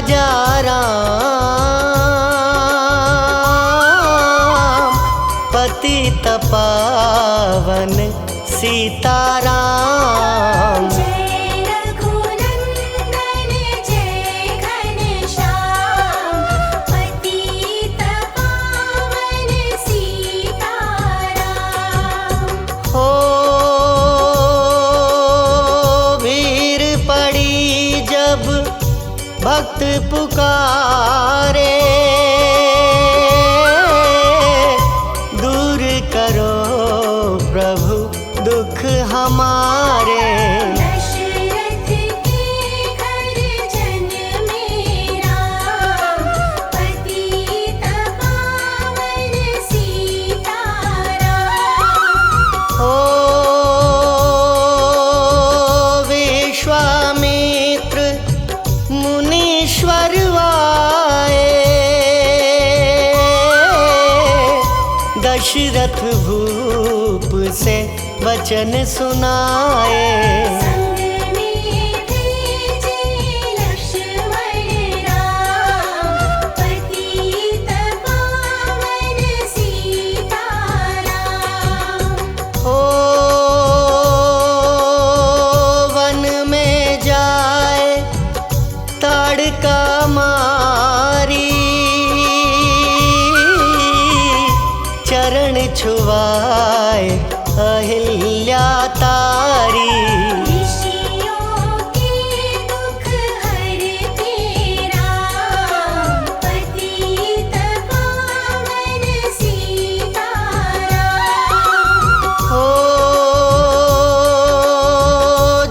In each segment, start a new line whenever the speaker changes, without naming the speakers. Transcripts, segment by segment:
राजा राम, पतित पावन सीताराम।
जय रघुनंदन जय घनश्याम, पतित पावन सीताराम।
हो भीड़ पड़ी जब भक्त पुकारे, दूर करो प्रभु दुख हमारे।
दशरथ के घर जन्मे राम, पतित पावन सीताराम।
हो विश्वामित्र मुनीश्वर आए, दशरथ भूप से वचन सुनाए।
संग में भेजे लक्ष्मण राम, पतित पावन सीताराम।
हो वन में जाए ताड़का मारी, चरण छुआए अहिल्या तारी।
ऋषियों के दुख हरते राम, पतित पावन सीताराम।
हो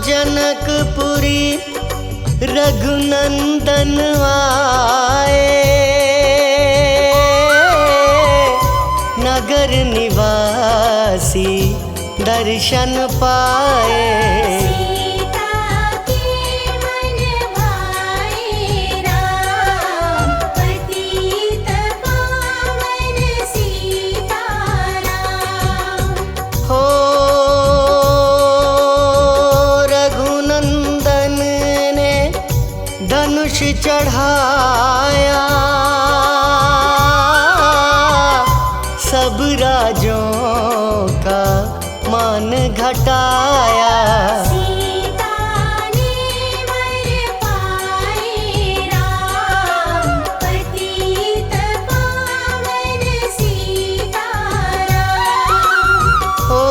जनकपुरी रघुनंदन आए, नगर निवासी दर्शन पाए।
सीता के मन भाए राम, पतित पावन सीताराम।
हो रघुनंदन ने धनुष चढ़ाया, सब राजों का मान घटाया।
सीता ने वर पाए राम, पतित पावन सीताराम।
हो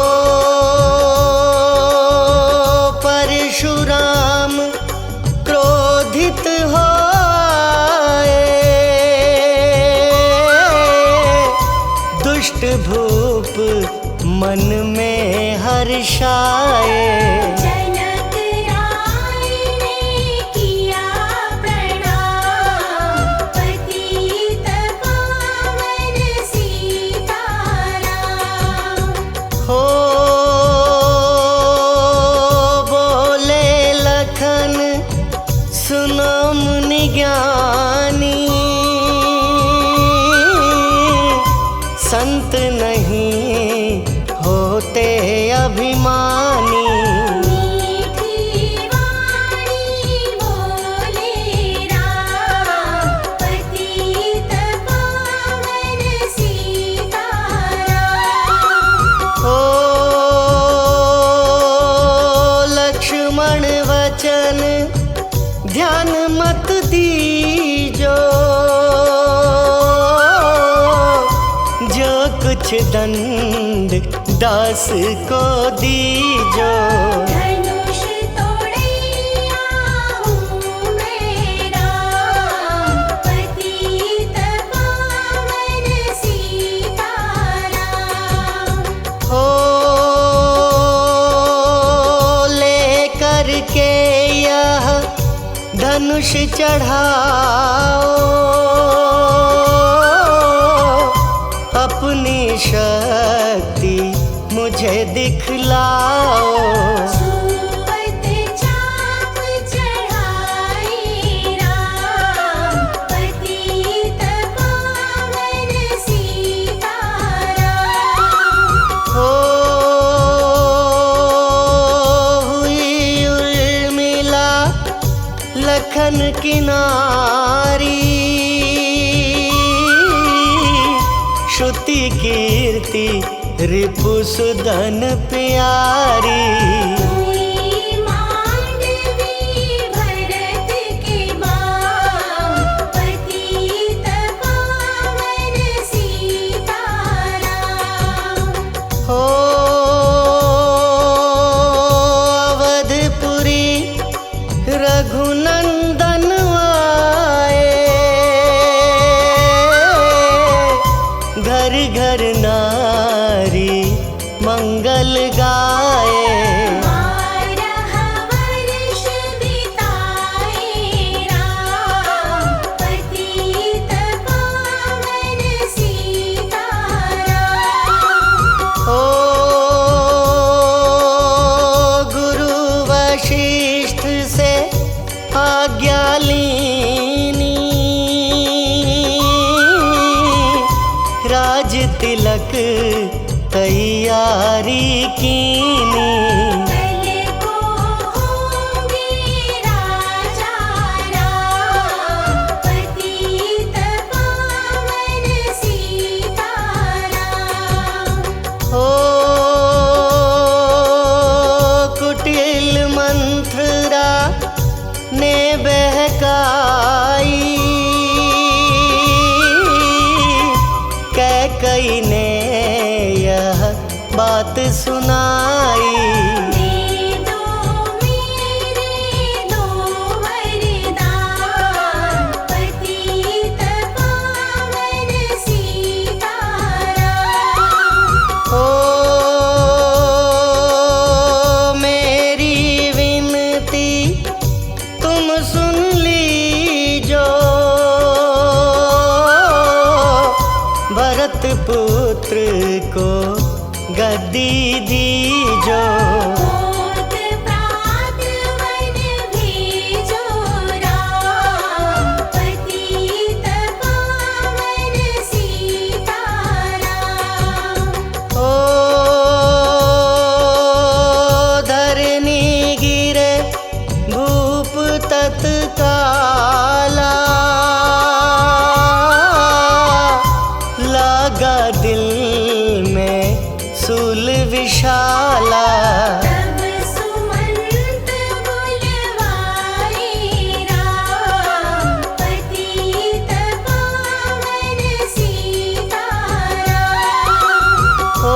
परशुराम क्रोधित होए, दुष्ट भूप मन में हर्षाए।
जनक राय ने किया प्रणाम, पतित पावन सीताराम।
हो बोले लखन सुनो मुनि ज्ञानी, संत नहीं होते अभिमानी।
मीठी वाणी बोले राम, पतित पावन सीताराम।
हो लक्ष्मण वचन ध्यान मत दीजो, जो कुछ दंड दास को दीजो।
धनुष तोड़ैया हूँ मैं राम, पतित पावन सीताराम।
हो लेकर के यह धनुष चढ़ाओ, अपनी शक्ति मुझे दिखलाओ।
छुअत चाप चढ़ाए राम, पतित पावन सीताराम।
हो हुई उर्मिला लखन किनारी, श्रुति कीर्ति रिपुसुदन प्यारी।
हुई मांडवी भरत की माँ, पतित पावन सीताराम।
हो अवधपुरी रघुनंदन आए, घर घर नारी मंगल गाए।
12 वर्ष बिताए राम, पतित पावन सीताराम।
हो गुरु वशिष्ठ से आज्ञा लीनी, राज तिलक तैयारी कीनी।
कल को होंगे राजा राम, पतित पावन सीताराम।
हो कुटिल मंत्रा ने बहकाई, कैकई ने यह बात सुनाई।
दे दो मेरे दो वरदान, पतित पावन सीताराम।
हो मेरी विनती तुम सुन लीजो, भरत पुत्र को गद्दी दीजो।
होत प्रात वन भेजो राम, पतित पावन सीताराम।
ओ धरनी गिरे भूप तत्काला, लगा दिल में सूल विशाला।
तब सुमंत बुलवाए राम, पतित पावन सीताराम।
ओ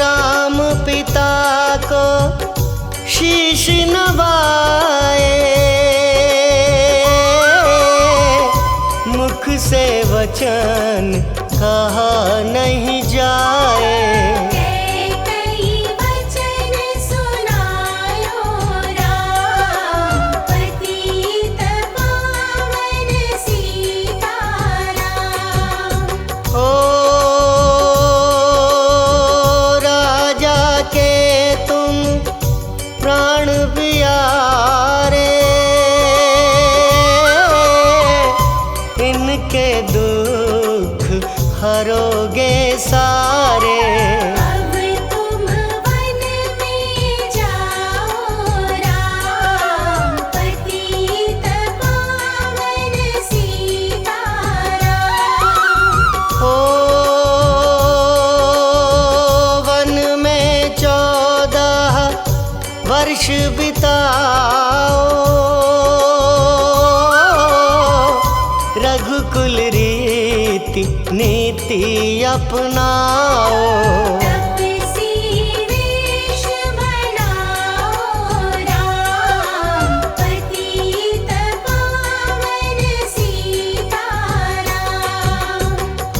राम पिता को शीश नवाए, मुख से वचन कहा नहीं जाए।
कई वचन सुनायो राम, पतित पावन सीताराम।
ओ राजा के तुम प्राण प्यारे, इनके दुख हरोगे सारे।
अब तुम वन में जाओ राम, पतित पावन सीताराम।
हो वन में 14 वर्ष बिताओ, रघुकुल रीति नीति अपनाओ।
तपसी वेश बनाओ राम, पतित पावन सीताराम।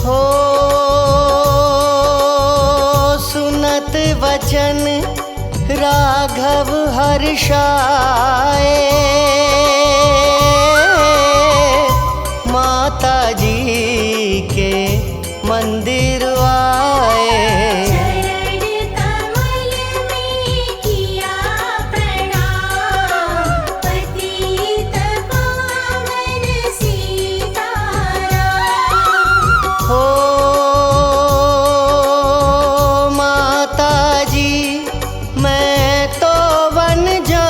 हो सुनत वचन राघव हर्षाए, माता जी के मंदिर आए।
चरण कमल में किया प्रणाम, पतित पावन सीताराम।
हो माता जी मैं तो वन जा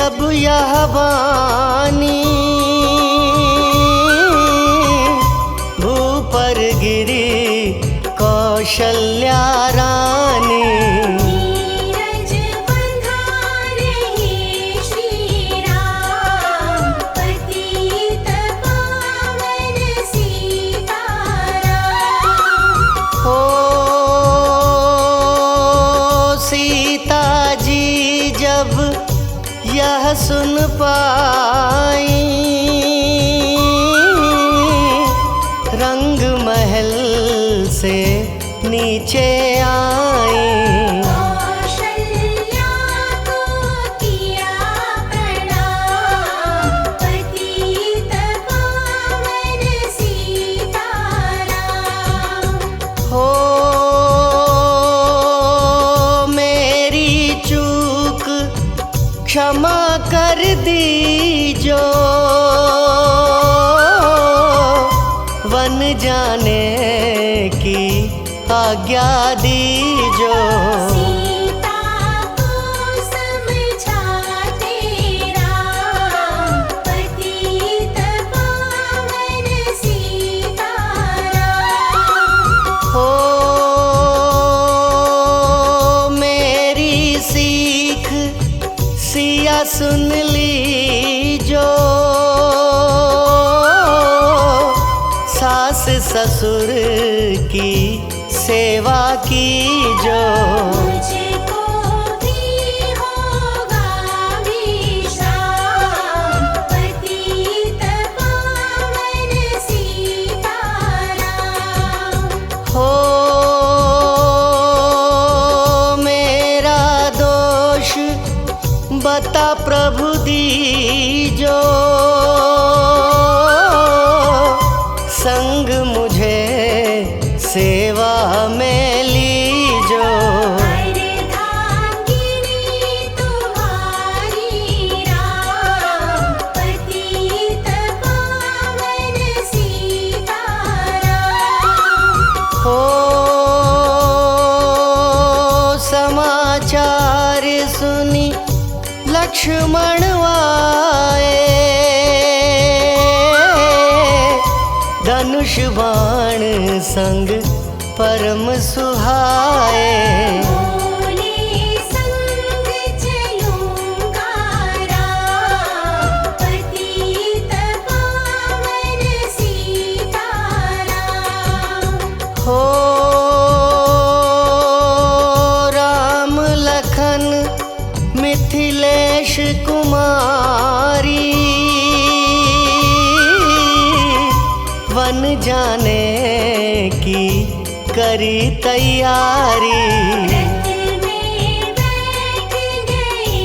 जब यह वाणी भूपर गिरी कौशल्या रानी।
नीरज बंधा रहे श्री राम, पतित पावन सीताराम।
हो सीता जी जब यह सुन पाई, रंग महल से नीचे आई।
कौशल्या को किया प्रणाम, पतित पावन सीताराम।
हो मेरी चूक क्षमा कर दीजो, वन जाने की आज्ञा दीजो।
सीता को समझाते राम, पतित पावन सीताराम।
हो मेरी सीख सिया सुन लीजो, सास ससुर की सेवा कीजो।
मुझको भी होगा विश्राम, पतित पावन सीताराम।
हो मेरा दोष बता प्रभु दीजो, संग मुझे सेवा में लीजो।
अर्धांगिनी तुम्हारी राम, पतित पावन सीताराम।
हो समाचार सुनी लक्ष्मण आए, धनुष बाण संग परम सुहाए।
बोले संग चलूंगा राम, पतित पावन सीताराम।
हो राम लखन मिथिलेश कुमारी, वन जाने की करी तैयारी।
रथ में बैठ गए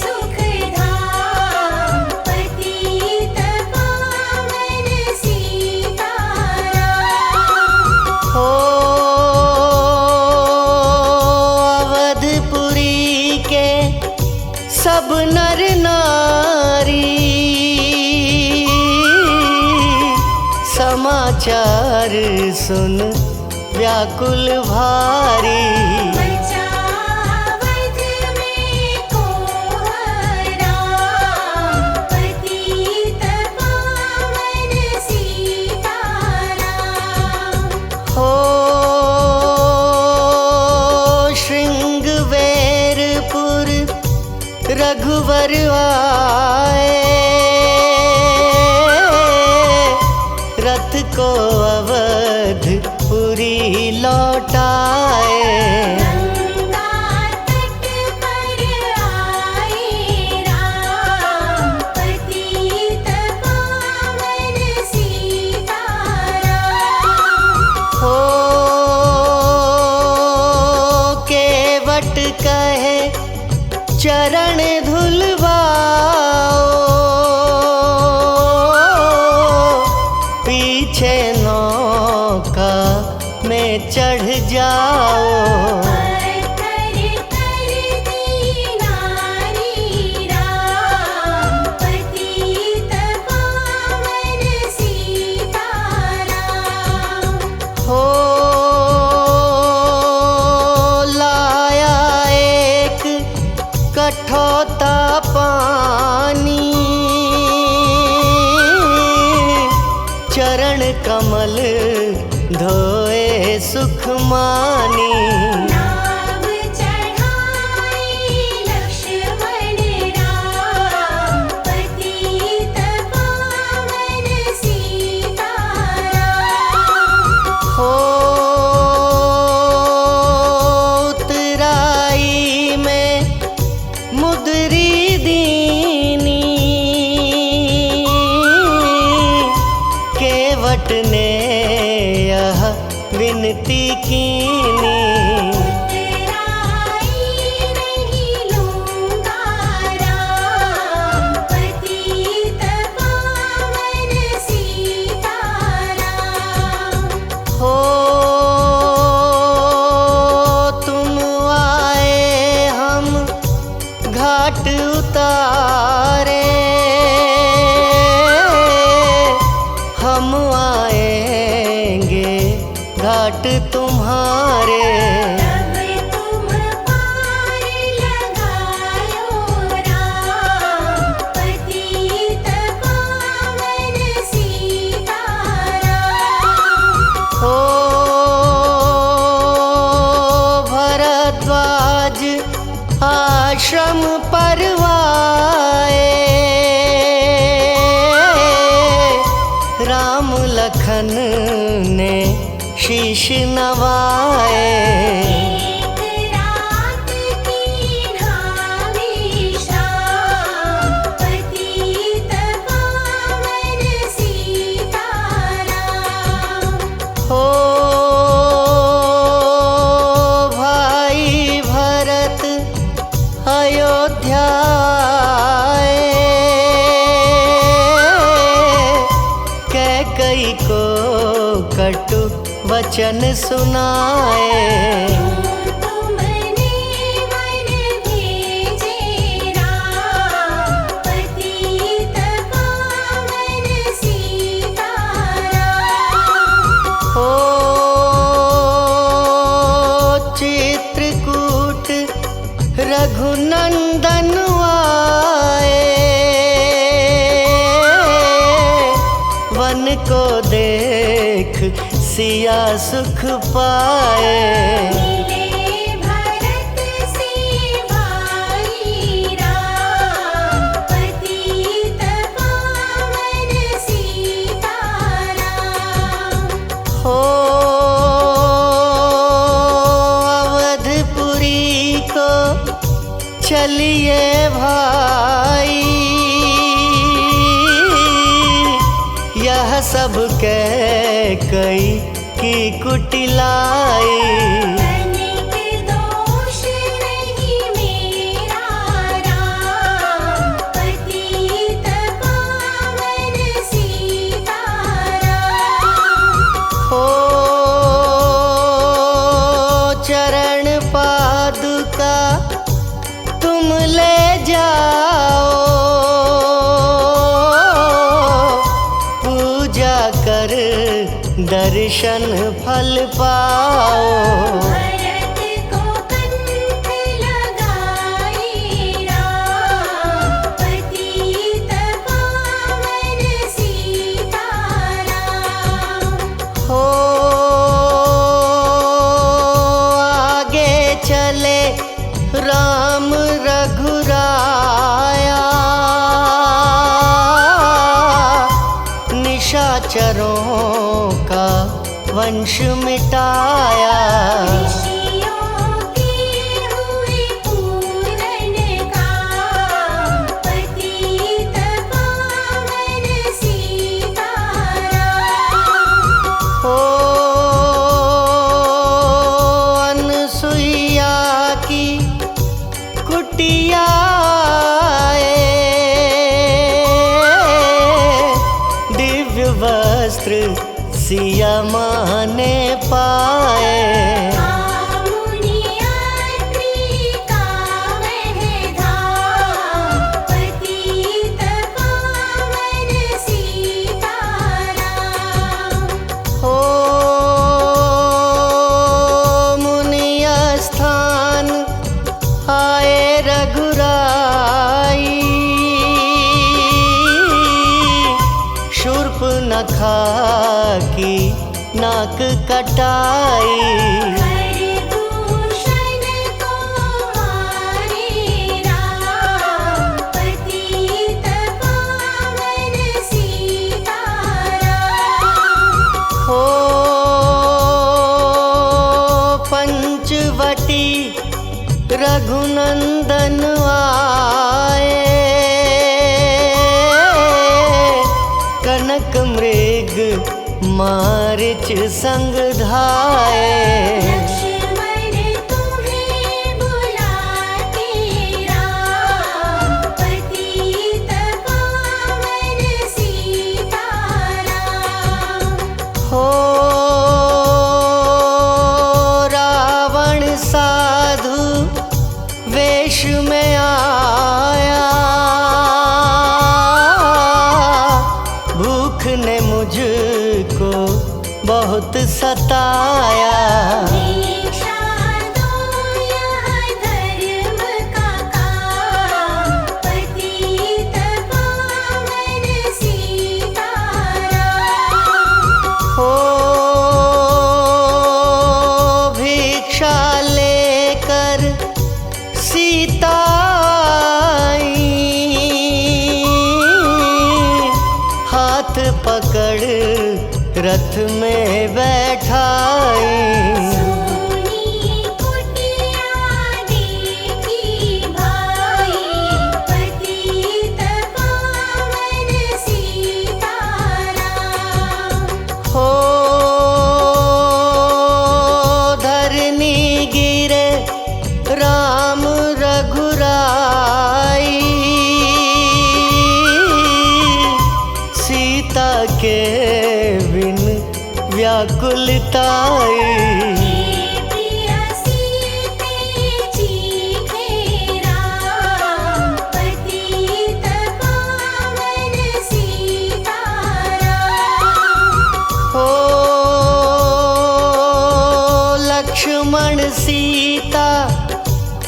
सुखधाम, पतित पावन सीताराम।
हो अवधपुरी के सब नर नारी, समाचार सुन व्याकुल भारी।
बचावत में कोहराम, पतित पावन सीताराम।
हो श्रृंगवेरपुर रघुवर आए, रथ को अवधपुरी लौटाए।
गंगा तट पर आए राम, पतित पावन सीताराम।
हो केवट कहे चरण धुलवाओ, पीछे नौका में चढ़ जाओ।
पत्थर कर दीनारी राम, पतित पावन सीताराम।
हो लाया एक कठोता चरण कमल धोए सुख मानी।
नाव चढ़ाई लक्ष्मण राम, पतित पावन सीताराम।
हो उतराई में मुद्री दीनी, केवट ने यह विनती कीनी।
उतराई नहीं लूँगा राम, पतित पावन सीताराम।
हो तुम आए हम घाट उतारे, हम आएंगे घाट तुम्हारे।
तब तुम पार लगायो राम, पतित पावन सीताराम।
हो भरद्वाज आश्रम परवाए, राम लखन ने शीश नवाए।
एक रात की विश्राम, पतित पावन सीताराम।
हो भाई भरत अयोध्या आए, कैकई को कटु वचन सुनाए।
तुमने वन भेजे राम, पतित पावन सीताराम।
हो चित्रकूट रघुनंदन आए, वन को देख सिया सुख पाए।
मिले भरत से भाई राम, पतित पावन सीताराम।
हो अवधपुरी को चलिए भाई, यह सब कैकई की कुटिलाई।
तनिक दोष नहीं मेरा राम, पतित पावन सीताराम।
हो चरण पादुका तुम ले जाओ, पूजा कर दर्शन फल पाओ।
भरत को कंठ लगाई राम, पतित पावन सीताराम।
हो आगे चले राम रघुराया, निशाचरों का वंश मिटाया।
ऋषियों के हुए पूरन काम, पतित पावन सीताराम।
हो अनसुईया की कुटिया आए, दिव्य वस्त्र सिया माँ ने पाए।
मुनियात्री का वह धाम, पतित पावन सीताराम।
हो मुनि स्थान आए रघुराई, शूर्प नखा की नाक कटाई।
खरदूषण को मारे राम, पतित पावन सीताराम।
हो पंचवटी रघुनंदन आए, कनक मृग मारिच संग धाये।
लक्ष्मण तुम्हें बुलाते राम, पतित पावन सीताराम।
हो रावण साधु वेश में आया, भूख ने मुझको बहुत सताया।
दीक्षा दो यह धर्म का काम, पतित पावन सीताराम।
हो भिक्षा लेकर सीता आई, हाथ पकड़ रथ में बैठाई।
सोनी कुटिया देखी भाई, पतित पावन सीताराम।
हो धरनी गिरे राम रघुराई, सीता के बिन व्याकुलताई।
प्रिय सीते चीखे राम, पतित पावन सीताराम।
हो लक्ष्मण सीता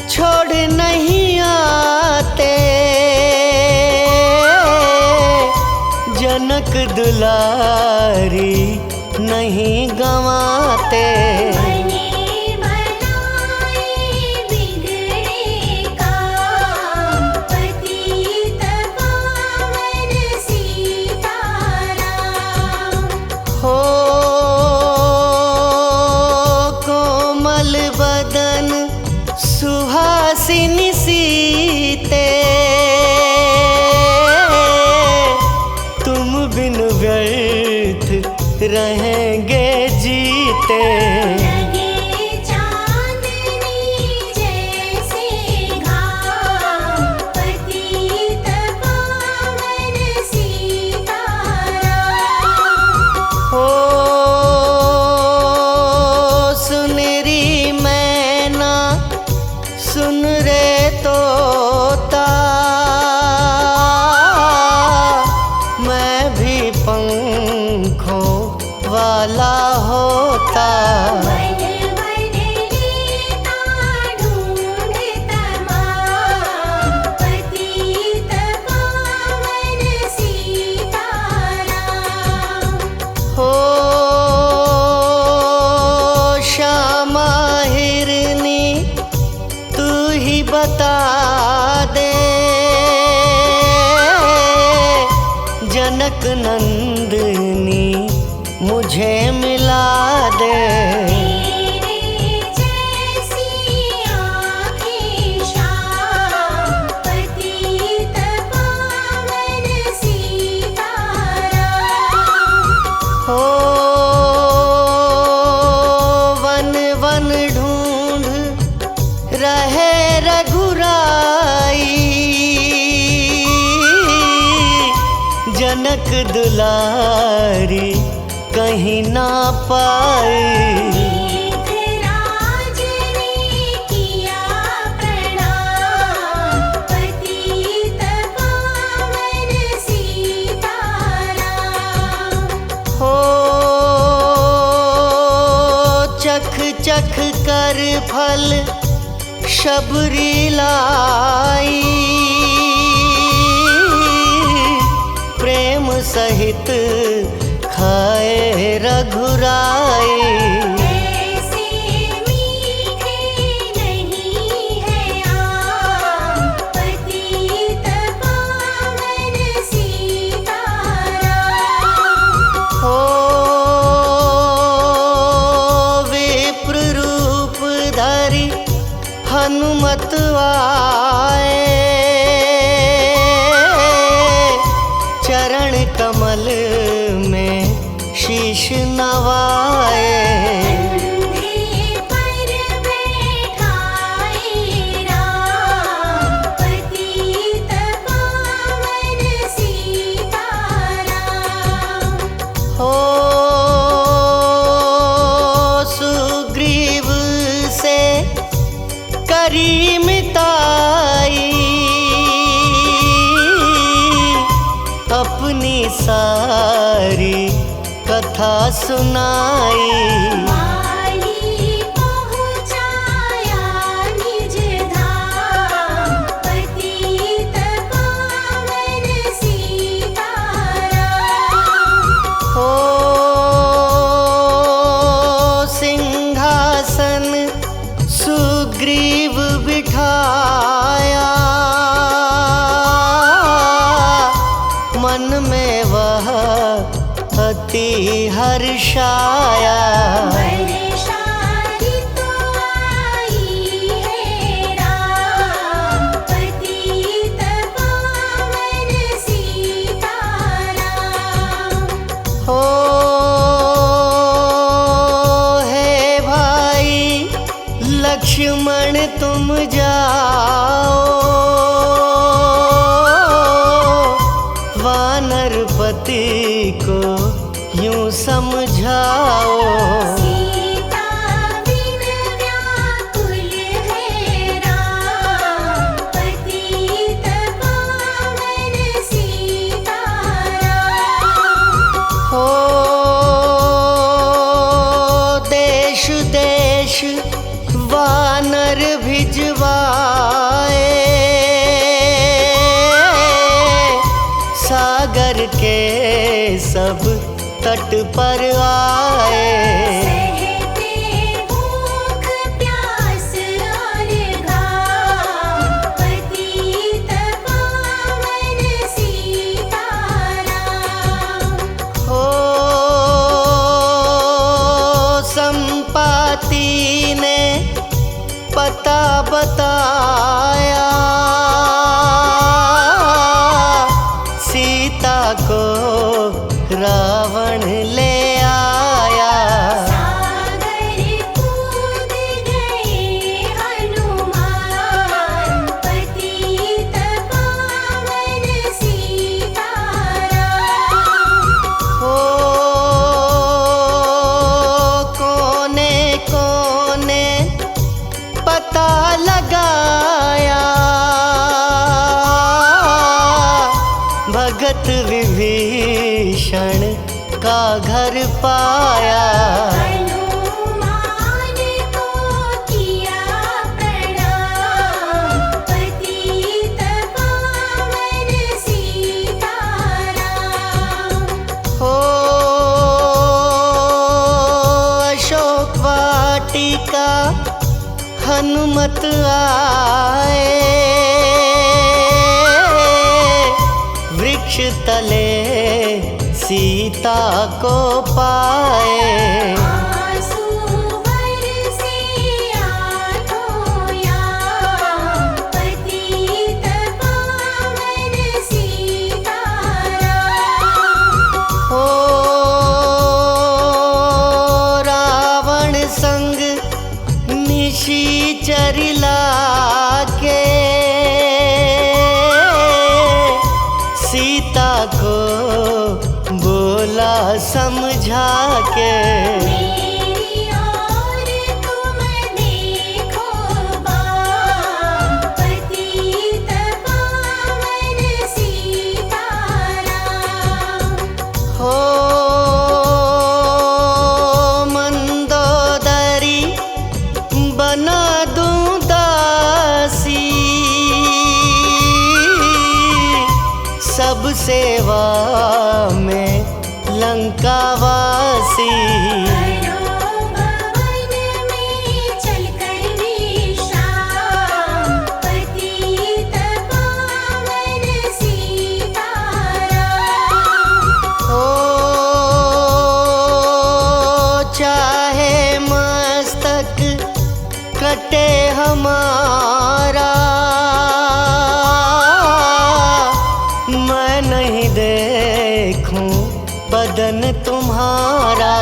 छोड़ नहीं आते, जनक दुलारी नहीं गंवाते।
बने बनाए बिगड़े काम, पतित पावन सीताराम।
हो कोमल बदन सुहासिनी सीते, तुम बिन व्यर्थ रहेंगे जीते।
लगे चांदनी जैसे घाम, पतित पावन सीताराम।
हो सुनरी मैना सुन रे तोता, मैं भी पंखों वाला होता।
मन मन लेता ढूंढ तमाम, पतित पावन सीताराम।
हो श्यामा हिरनी तू ही बता दे, जनक नंदिनी मुझे मिला दे।
तेरे जैसी आँखें श्याम, पतित पावन सीताराम।
हो वन वन ढूंढ रहे रघुराई, जनक दुलारी कहीं ना पाई।
मेघराज ने किया प्रणाम, पतित पावन सीताराम।
हो चख चख कर फल शबरी लाई, प्रेम सहित हाय रघुराई।
ऐसे मीठे नहीं है आम, पतित पावन सीताराम।
हो विप्र रूप धरि हनुमत आए, चरण कमल में शीश नवाए।
कंधे पर बैठाए राम, पतित पावन सीताराम।
हो सुग्रीव से करी मिताई, अपनी सारी कथा सुनाई।
माली पहुँचाया निज धाम, पतित पावन सीताराम।
हो सिंहासन सुग्रीव बिठाया, मन में वह अति हर्षाया।
वर्षारी तो आई है राम, पतित पावन सीताराम।
हो हे भाई लक्ष्मण तुम जाओ, वानरपति को यूं समझाओ।
सीता बिन व्याकुल है राम, पतित पावन सीताराम।
हो देश देश वानर भिजवाए, सागर के सब तट पर आए।
सहते भूख प्यास और घाम, पतित पावन सीताराम।
हो संपाति ने पता बताया, सीता को रावण ले आया।
सागर कूद गए हनुमान, पतित पावन सीताराम।
हो कोने कोने पता लगाया, भगत विभीषण का घर पाया।
हनुमान को किया प्रणाम, पतित पावन सीताराम।
हो अशोक वाटिका हनुमत आए, वृक्ष तले सीता को पाए।
आंसू बरसे आँखों याम, पतित पावन सीताराम।
हो रावण संग निशाचर लाके, सीता को बोला समझा के।
मेरी ओर तुम देखो बाम, पतित पावन सीताराम।
हो मंदोदरी बना दूं दासी, सब सेवा में लंका हमारा, मैं नहीं देखूं बदन तुम्हारा।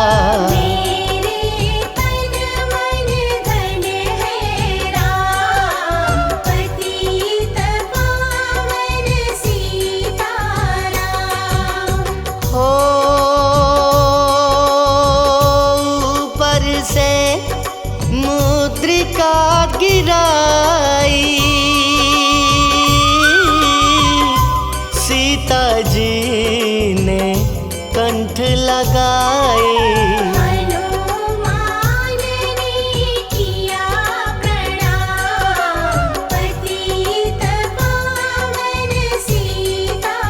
मेरे तन मन धन है राम, पतित पावन सीताराम।
हो ऊपर से मुद्रिका गिराई, सीता जी ने कंठ लगाई।
हनुमान ने किया प्रणाम, पतित पावन सीताराम।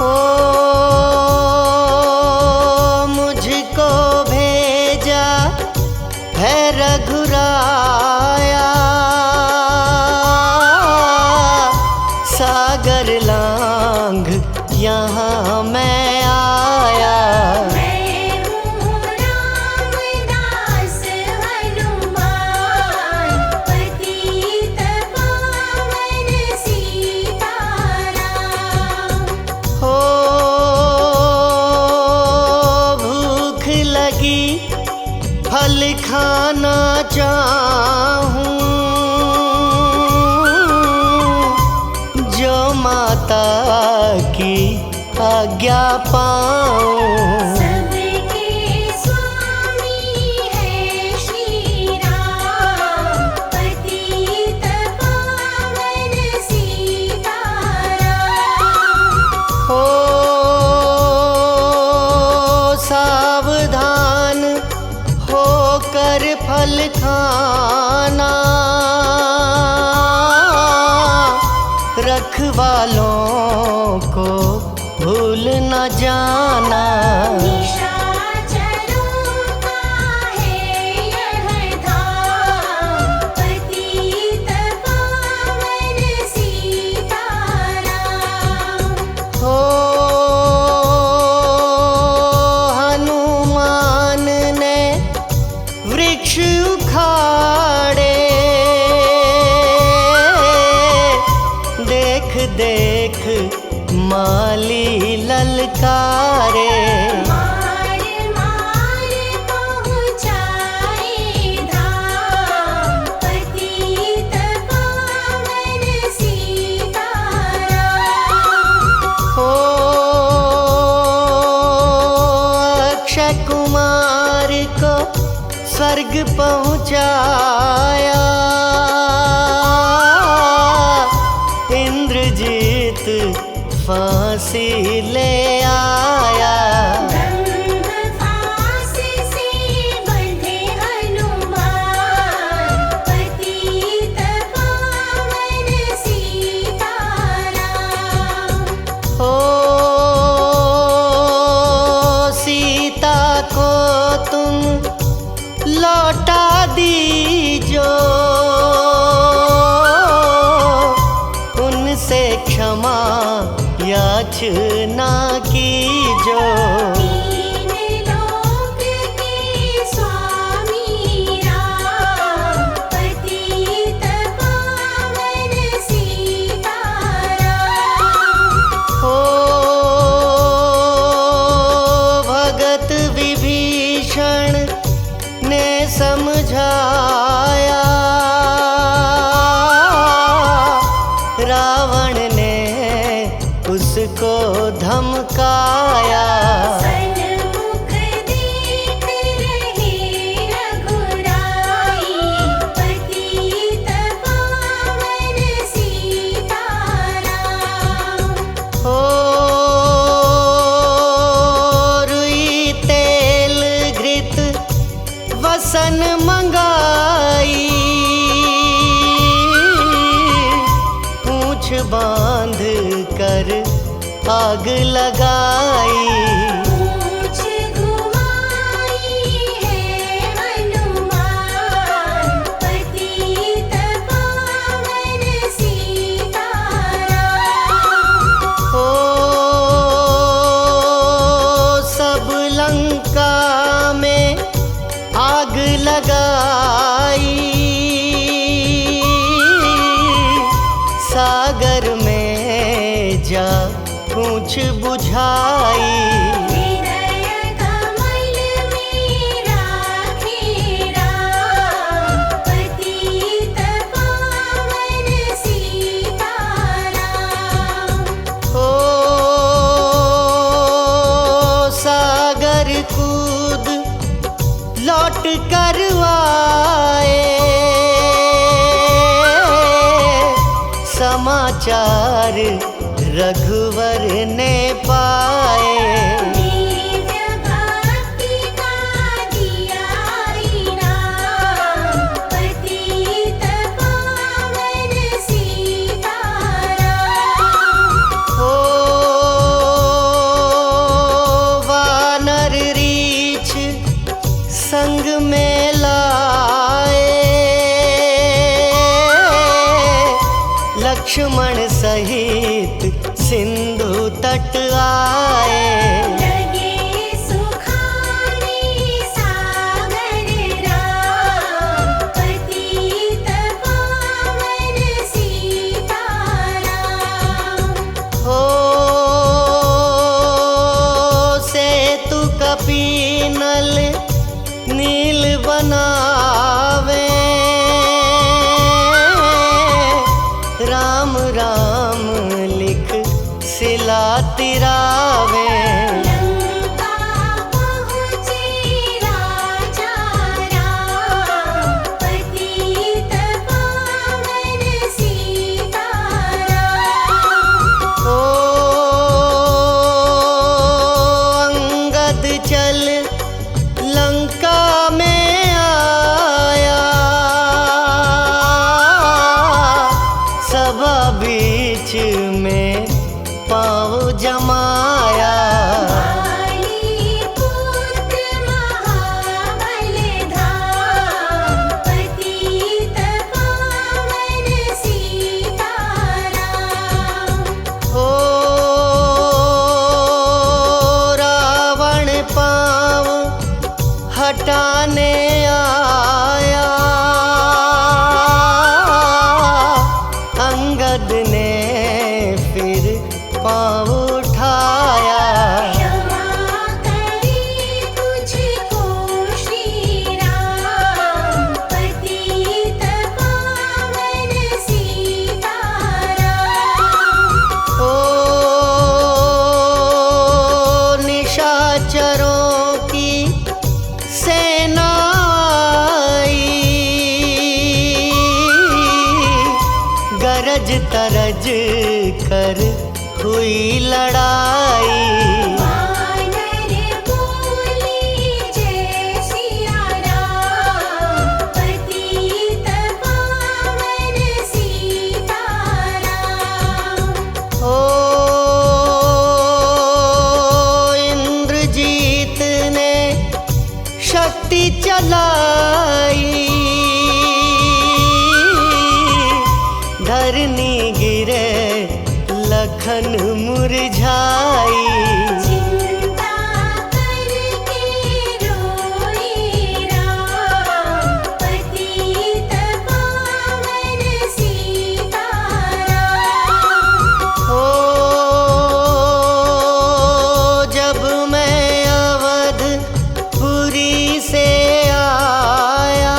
हो मुझको भेजा है रघुराया, सागर लांघ यहाँ मैं आया।
मैं हूँ रामदास हनुमान, पतित पावन सीताराम।
हो भूख लगी फल खाना चाहूं, जो माता की आज्ञा पाऊं।
सबके स्वामी है श्री राम, पतित पावन सीताराम।
हो सावधान होकर फल खाना, रखवालों को भूल न जाना।
निशाचरों का है यह धाम, पतित पावन सीताराम।
हो हनुमान ने वृक्ष उखाड़े, देख देख माली ललकारे।
मार मार पहुँचाए धाम, पतित पावन सीताराम।
हो अक्षय कुमार को स्वर्ग पहुँचाया, इंद्रजीत फांसी ले आया।
ब्रह्म फांस से बंधे हनुमान, पतित पावन सीताराम।
हो सीता को तुम लौटा दीजो, उनसे क्षमा याचना कीजो।
तीन लोक के स्वामी राम, पतित पावन सीताराम।
हो भगत विभीषण ने समझाया, रावण ने उसको धमकाया।
सन्मुख देख रहे रघुराई, पतित पावन सीताराम।
हो रुई तेल घृत वसन मंगाई, पूंछ बांध कर आग लगाई।
पूंछ घुमाई है हनुमान, पतित पावन सीताराम।
हो सब लंका में आग लगाई, पूछ बुझाई।
हृदय कमल में राखे राम, पतित पावन सीताराम।
ओ सागर कूद लौट कर आए, समाचार रघुवर ने पाए।
दिव्य भक्ति का दिया इनाम, पतित पावन सीताराम।
ओ वानर रीछ संग में लाए, लक्ष्मण सहित सिंधु तट आए।
लगे सुखाने सागर राम, पतित पावन सीताराम।
ओ सेतु कपीनल नील बनावे, राम राम लिख सिला तिरावे।
लंका पहुँचे राजा राम, पतित पावन सीताराम।
ओ अंगद चल लंका में आया, सभा बीच में पाँव जमाया।
पुत्र महाबल धाम, पतित पावन सीताराम।
ओ रावण पाँव हटाने आया, अंगद ने फिर पाँव उठाया।
क्षमा करे तुझको श्री राम, पतित पावन सीताराम।
ओ निशाचरों की सेना आई, गरज तरज कर हुई लड़ाई।
वानर बोले जय सिया राम, पतित पावन सीताराम।
ओ इंद्रजीत ने शक्ति चलाई, धरनी गिरे लखन मुरझाई।
चिंता करके रोए राम, पतित पावन सीताराम।
ओ जब मैं अवधपुरी से आया,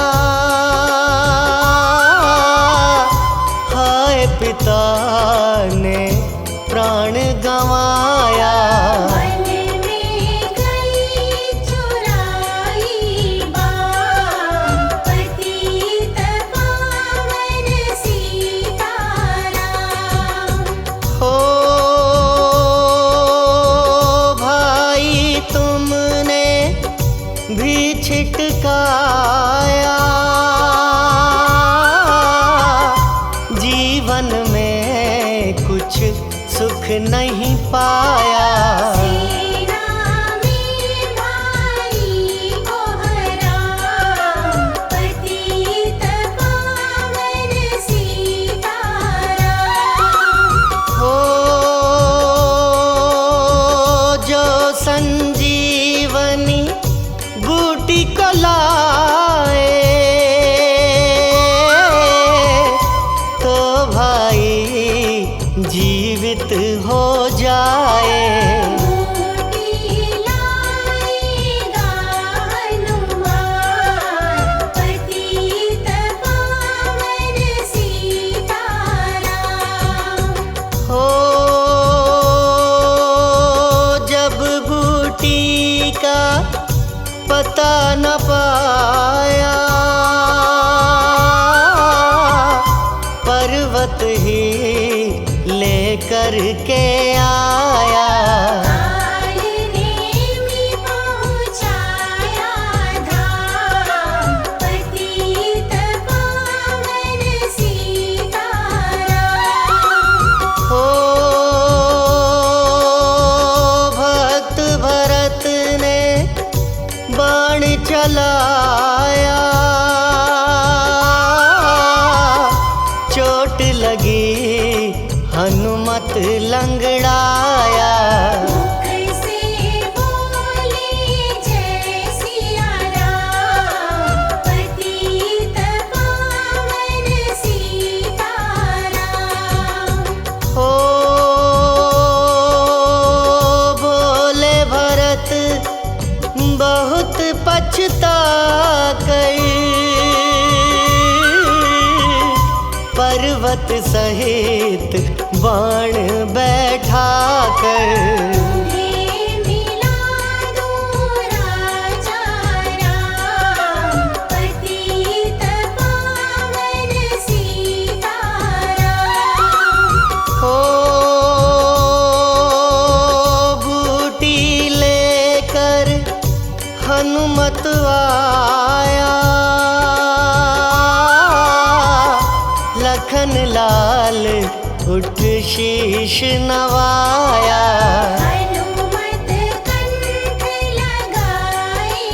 हाय पिता ने प्राण गंवाया।
वन में गई चुराई बाम, पतित पावन सीताराम।
हो भाई तुमने भी छिटकाया, जीवन में कुछ सुख नहीं पाया। पहुँचता न पाया, पर्वत ही लेकर के आया।
काल नेमि पहुँचाया धाम, पतित पावन सीताराम।
हो भक्त भरत ने बाण चलाया, चोट लगी हनुमत लंगड़ाया।
मुख से बोले जय सिया राम, पतित पावन सीताराम।
हो बोले भरत बहुत पछता कर, पर्वत सहित बाण बैठा कर।
तुम्हें मिला दूं राजा राम, पतित पावन सीताराम।
हो बूटी लेकर हनुमत आया, लखन लाल उठ शीश नवाया।
हनुमत कंठ लगाए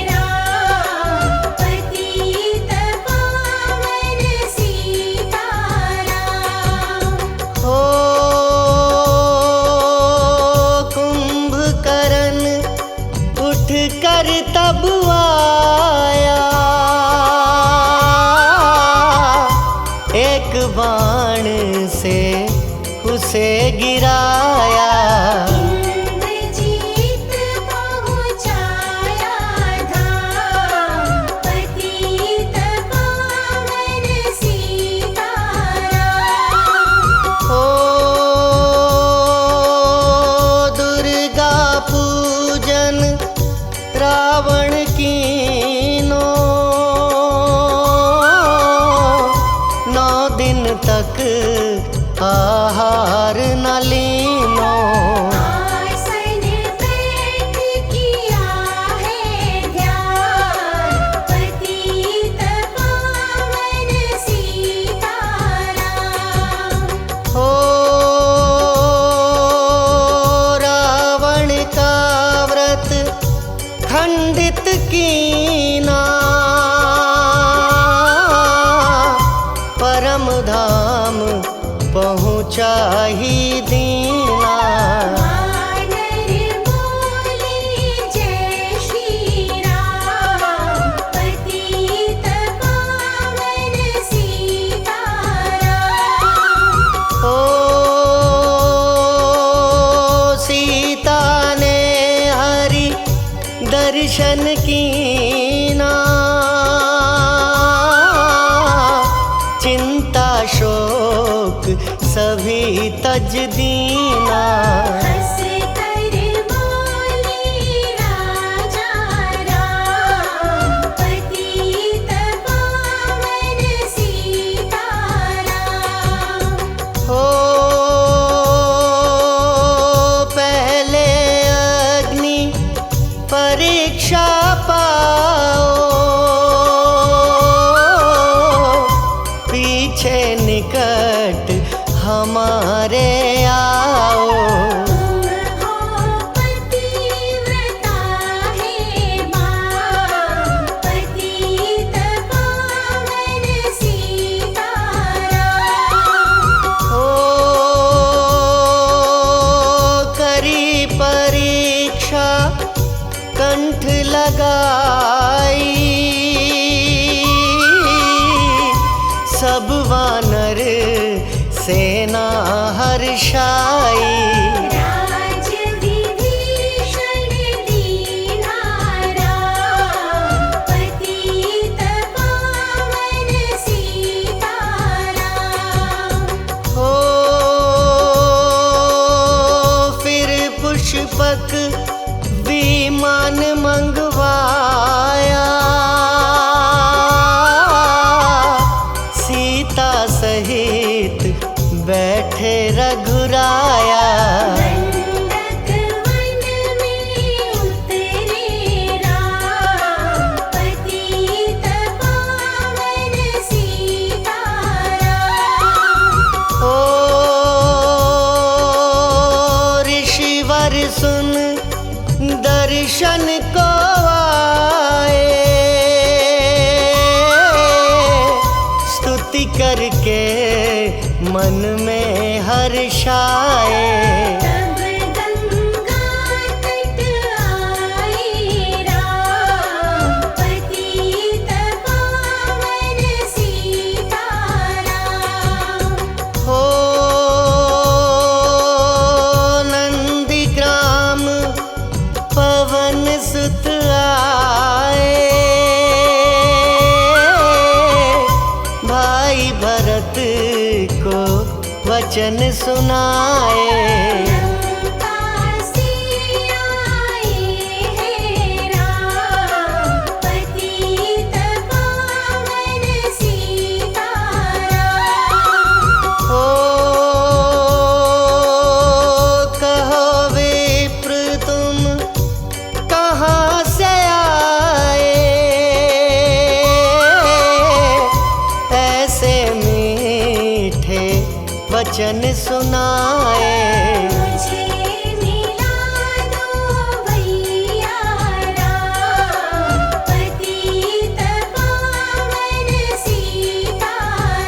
राम, पतित पावन सीताराम।
हो कुंभकर्ण उठ कर तब आया, एक बाण से उसे गिराया।
इंद्रजीत पहुँचाया धाम, पतित पावन सीताराम।
हो दुर्गा पूजन रावण कीनो, 9 दिन तक आहार न लीनो।
आसन बैठ किया है ध्यान, पतित पावन सीताराम।
हो रावण का व्रत खंडित कीना, परम धाम पहुँचा ही दीना।
वानर बोले जय श्री राम, पतित पावन सीताराम।
हो सीता ने हरि दर्शन कीना, चिंता शोक सभी तज दीना।
हंस कर बोले राजा राम, पतित पावन सीताराम।
हो पहले अग्नि परीक्षा पाओ, पीछे निकट हमारे आओ।
तुम हो पतिव्रता है मां, पतित पावन सीताराम।
हो करी परीक्षा कंठ लगाई, सब वानर सेना हर्षाई।
राज विभीषण दीना राम, पतित पावन सीताराम।
हो फिर पुष्पक विमान मंगवाया, सीता सहित बैठे रघुराया।
दंडक वन में उतरे राम, पतित पावन सीताराम।
ओ ऋषिवर सुन दर्शन को आए, स्तुति करके मन में हर्षाए।
तब गंगा तट आए राम, पतित पावन सीताराम।
हो नंदीग्राम पवन सुत आए, भाई भरत को वचन सुनाए।
लंका से आए हैं राम, पतित पावन सीताराम।
हो कहो विप्र तुम कहाँ से आए, ऐसे मीठे वचन सुनाए।
मुझे मिला दो भैया राम, पतित पावन सीताराम।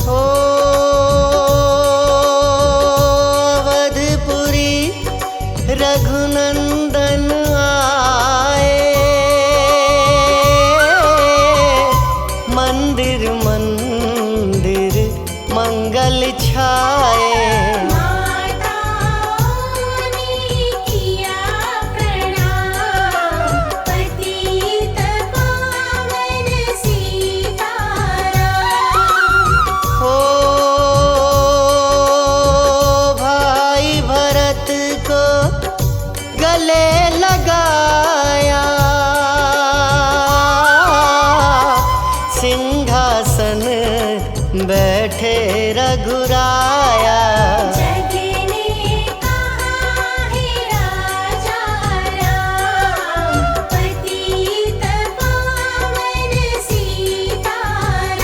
हो अवधपुरी रघुनंदन आए, मंदिर मंदिर मंगल छाए।
माताओं ने किया प्रणाम, पतित पावन सीताराम।
हो भाई भरत को गले लगाया, सिंहासन बैठे रघुराया।
जग ने कहा है राजा राम, पतित पावन सीताराम।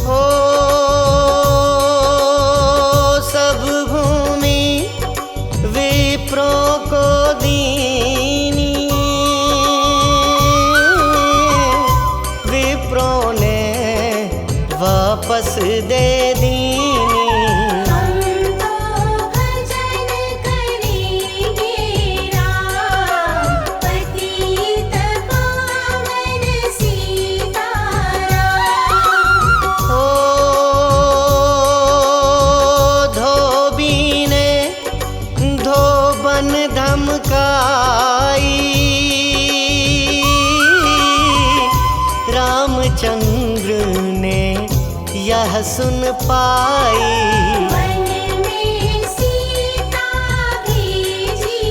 हो सब भूमि विप्रों को दीनी, विप्रों ने वापस दे दीनी।
हम तो भजन करेंगे राम, पतित पावन सीताराम।
हो धोबी ने धोबन धमकाई, रामचंद्र ने यह सुन पाई।
वन में सीता भेजी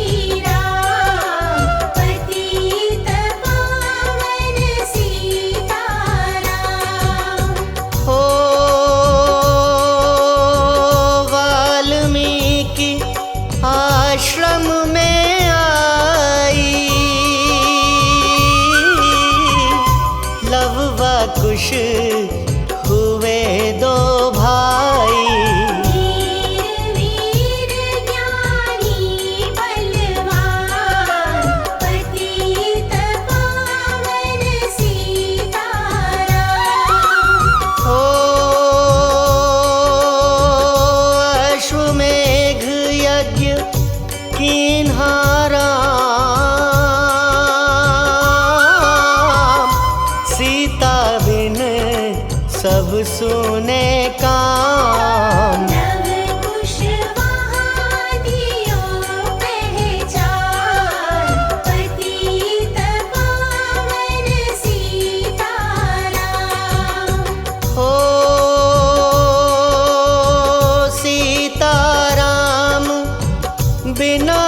राम, पतित पावन सीताराम।
हो वाल्मीकि आश्रम में आई, लव व कुश हुए दो भाई।
वीर वीर ज्ञानी बलवान, पतित पावन सीताराम।
हो अश्वमेघ यज्ञ कीन्हारा, सीता बिन सब सुने काम।
नव कुश वहादियों पहचान, पतित पावन सीताराम।
हो सीताराम बिना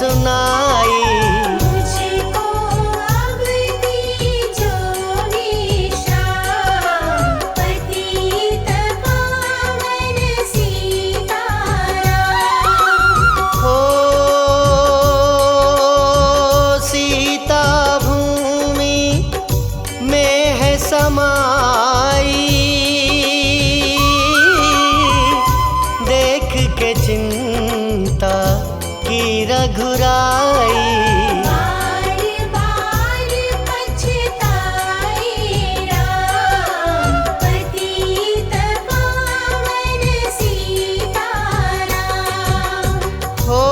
सुनाई।
मुझको अब दीजो विश्राम, पतित पावन सीताराम।
हो सीता भूमि में है समाई, देख के चिंता की रघुराई।
बार बार पछताए राम, पतित पावन सीताराम।
हो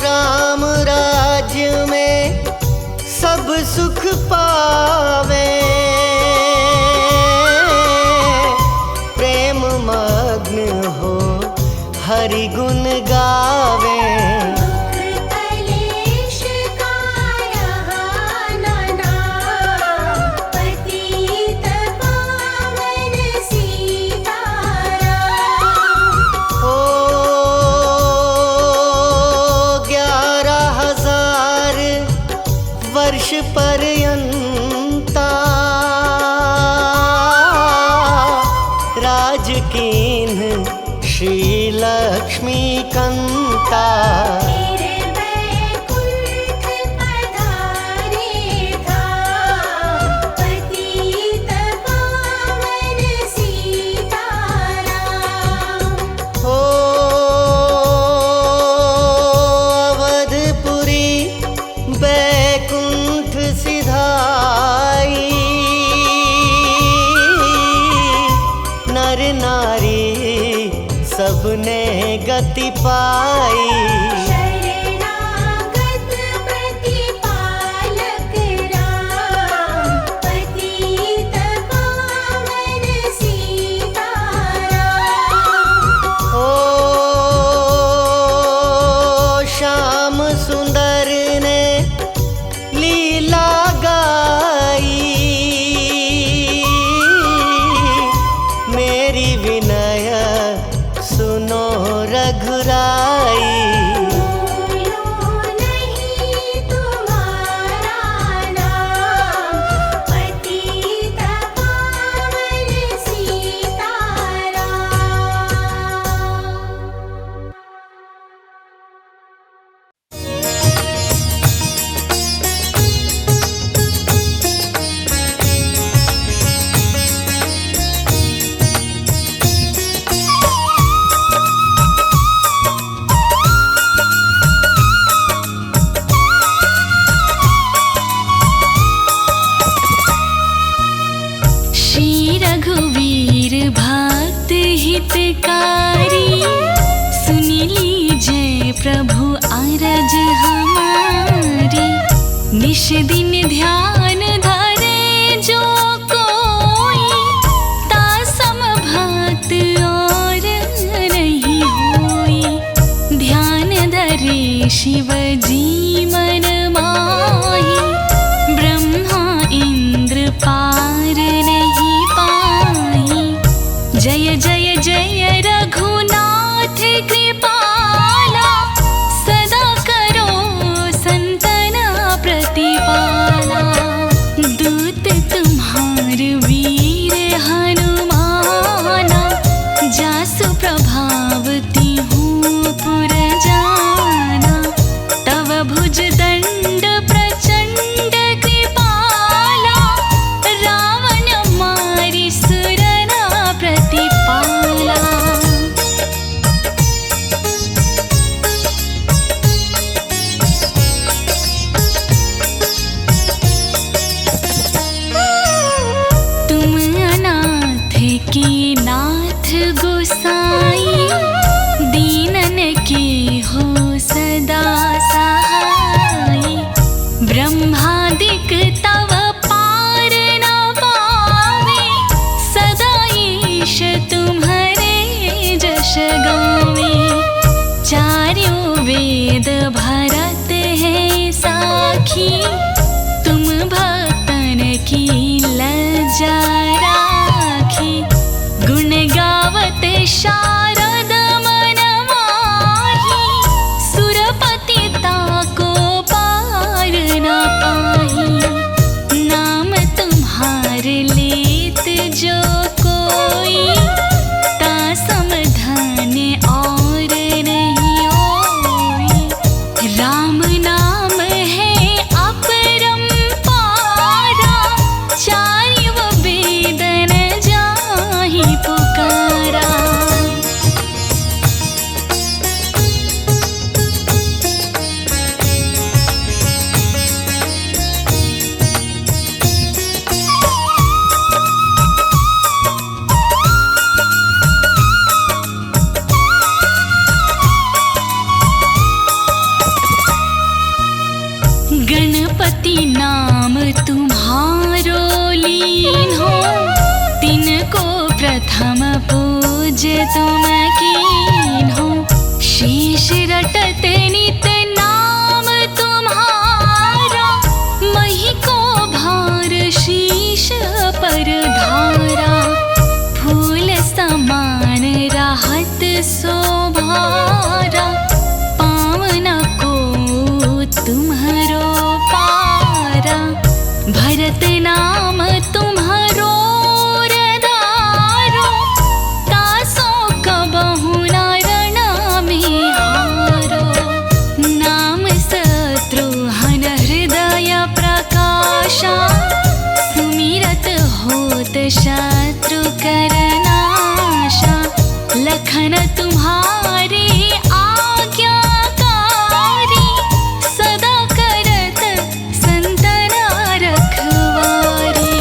राम राज्य में सब सुख पावे, प्रेम मग्न हो हरि गुण गावे।
दुख कलेश का रहा न नाम, पतित पावन सीताराम।
हो 11,000 वर्ष पर्यंता राज कीन्ह श्री लक्ष्मी कंता।
फिर बैकुंठ पधारे धाम, पतित पावन सीताराम।
हो अवधपुरी बैकुंठ सिधाई, नर नारी सबने गति पाई।
शरणागत प्रतिपालक राम, पतित पावन सीताराम।
हो श्याम सुंदर ने लीला गाई, मेरी विनय सुनो रघुराई।
भूलो नहीं तुम्हारा नाम, पतित पावन सीताराम।
श्री रघुवीर भक्त हितकारी, सुनी लीजय प्रभु अरज हमारी। निश दिन ध्यान धरे जो कोई, तासम भक्त और नहीं होई। ध्यान धरे शिव जी मन माही, ब्रह्मा इंद्र पार नहीं पाई। जय जय जय रघुनाथ कृपाला, सदा करो संतन प्रतिपाला। दूत तुम्हार वीर हनुमाना, जासु प्रभावती हूँ पुर जाना। तव भुज दंड प्रचंड कृपाला, रावण मारि सुरना प्रतिपाला। तुम अनाथ के नाथ गोसाई, दीनन के हो सदा सहाय। ब्रह्मादिक तव पार न पावे, सदा ईश तुम्हारे जश गावे। चारों वेद भरत है साखी, तुम भक्तन की लज्जा राखी। गुण गावत शारद मन माही, पूज्य तुम कीन्हो, शीश रटत नित नाम तुम्हारा, मही को भार शीश पर धारा, फूल समान राहत शोभारा, पावना को तुम्हारो पारा, भरत नाम तुम्हारो रदारो, तासो कबहु न रण में हारो, नाम शत्रुहन हृदय प्रकाशा, सुमिरत होत शत्रु करनाशा, लखन तुम्हारे आज्ञाकारी, सदा करत संतन रखवारी।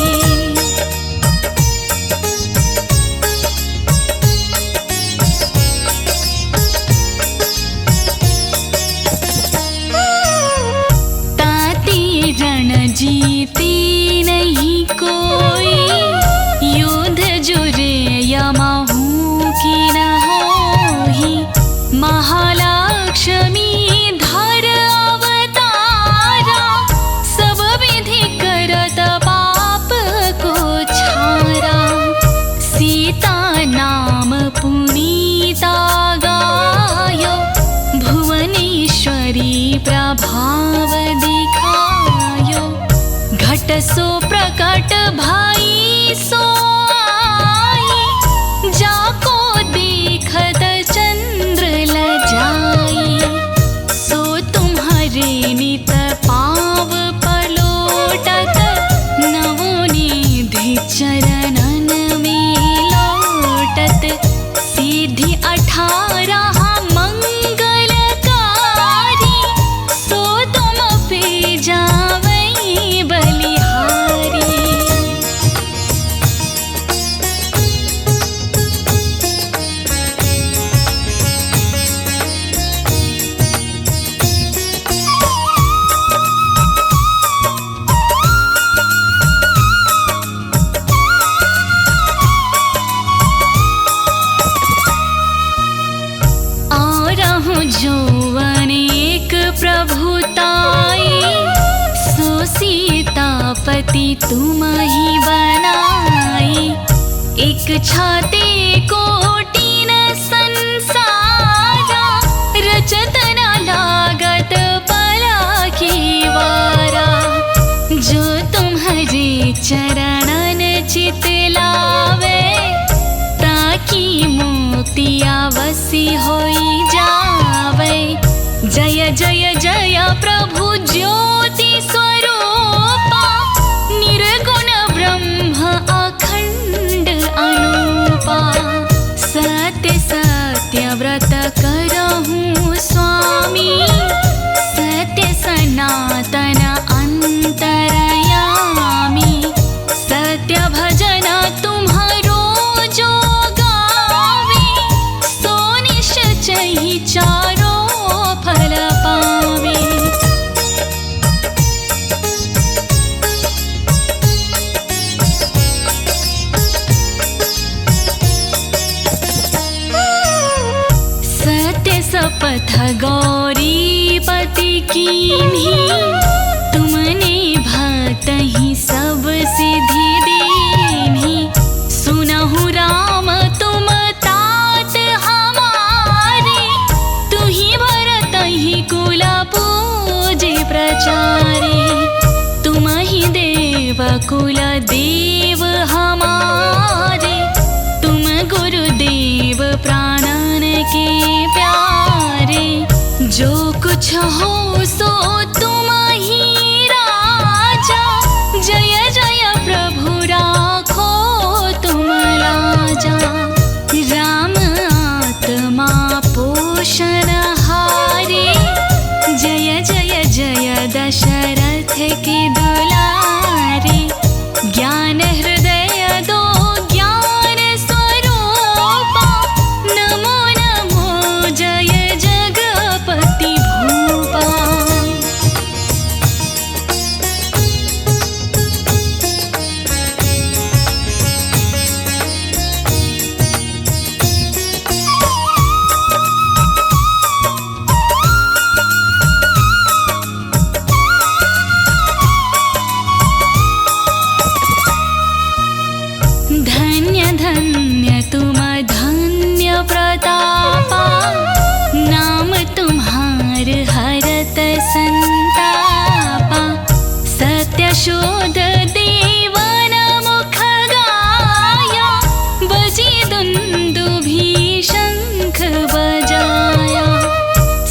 ताती रण जीते नहीं कोई, युद्ध जुरे यमहू की न होही, महालक्ष्मी धर अवतारा, सब विधि करत पाप को छारा, सीता नाम पुनीता गायो, भुवनेश्वरी प्रभाव दिखायो, घट सो प्रकट भाई सो आई, जाको देखत चंद्र लजाई, सो तुम्हारे नित पाव पलोटत, नवोनिधि चरणन में लोटत, सीधी 18 मंगलकारी, सो तुम पे जावई बलिहारी। औरहु जो अनेक प्रभुताई, सो सीतापति तुम ही बनाई, एक छाते कोटि न संसारा, रचत न लागत पला की वारा, जो तुम्हारे चरणन चित लावे, ताकि मोक्तिया वसी होई जावे, जय जय जय प्रभु ज्योति स्वरूपा, निर्गुण ब्रह्म अखंड अनूपा, सत्य सत्य व्रत करहूँ स्वामी, सत्य सनातन अंतरयामी, सत्य भजन तुम्हारो जो गावे, सो निश्चय चारो फल पावे। सत्य शपथ गौरीपति कीन्ही, तुमने भक्त ही सब सिद्धि दीन्ही, सुनहु राम तुम तात हमारे, तुहि भरत ही कुल पूजे प्रचारे, तुम ही देव कुल देव हमारे, तुम गुरुदेव प्राणन के प्यारे, जो कुछ हो सो तुम ही राजा, जय जय प्रभु राखो तुम लाजा, राम आत्मा पोषण हारे, जय जय जय दशरथ के दुलारे, ज्ञान हृदय दो ज्ञान स्वरूपा, नमो नमो जय जगपति भूपा। यशोद देवन मुख गाया, बजी दुंदुभी शंख बजाया।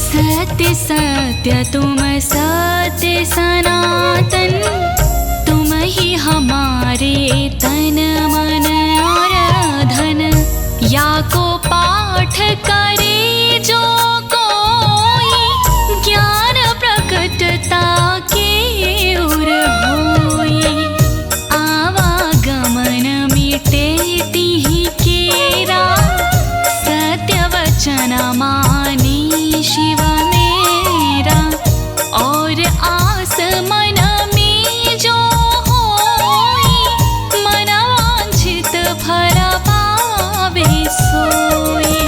सत्य सत्य तुम सत्य सनातन, तुम ही हमारे तन मन और धन। या को पाठ करे जो कोई, ज्ञान प्रकटता के उर होई। आवागमन मिटे तिहि केरा, सत्य वचन मानी शिव मेरा। और आस मन में जो होई, मन वांछित फल पावे सोई।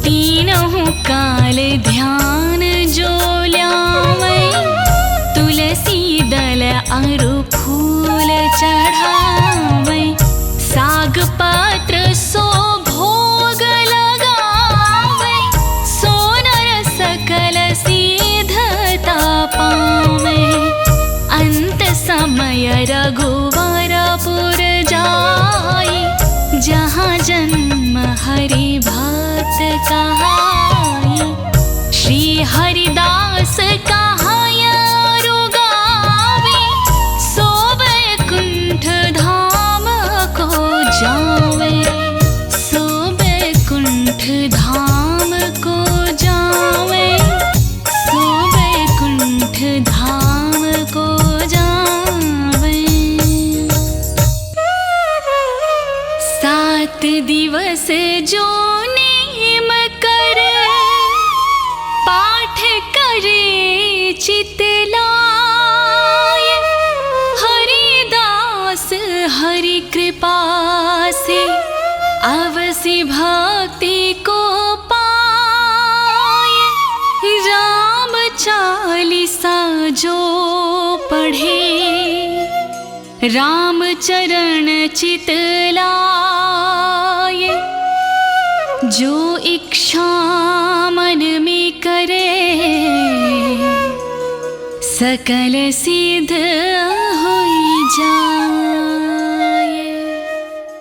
तीनों काल ध्यान जो ल्यावै, तुलसी दल अरु फूल चढ़ावै। साग पत्र सो भोग लगावै, सोनर सकल सिद्धता पावै। अंत समय रघुवरपुर जाई, जहाँ जन्म हरि भक्त कहाई। श्री हरिदास कहाय रुगावे, सो बैकुंठ धाम को जावे। सो बैकुंठ धाम को जावे, सो बैकुंठ धाम को जावे। 7 दिवस जो नेम करे, पाठ करे चित लाय। हरिदास हरि कृपा से, अवसि भक्ति को पाय। राम चालीसा जो पढ़े, राम चरण चित लाय। जो इच्छा मन में करे, सकल सिद्ध होई जाए।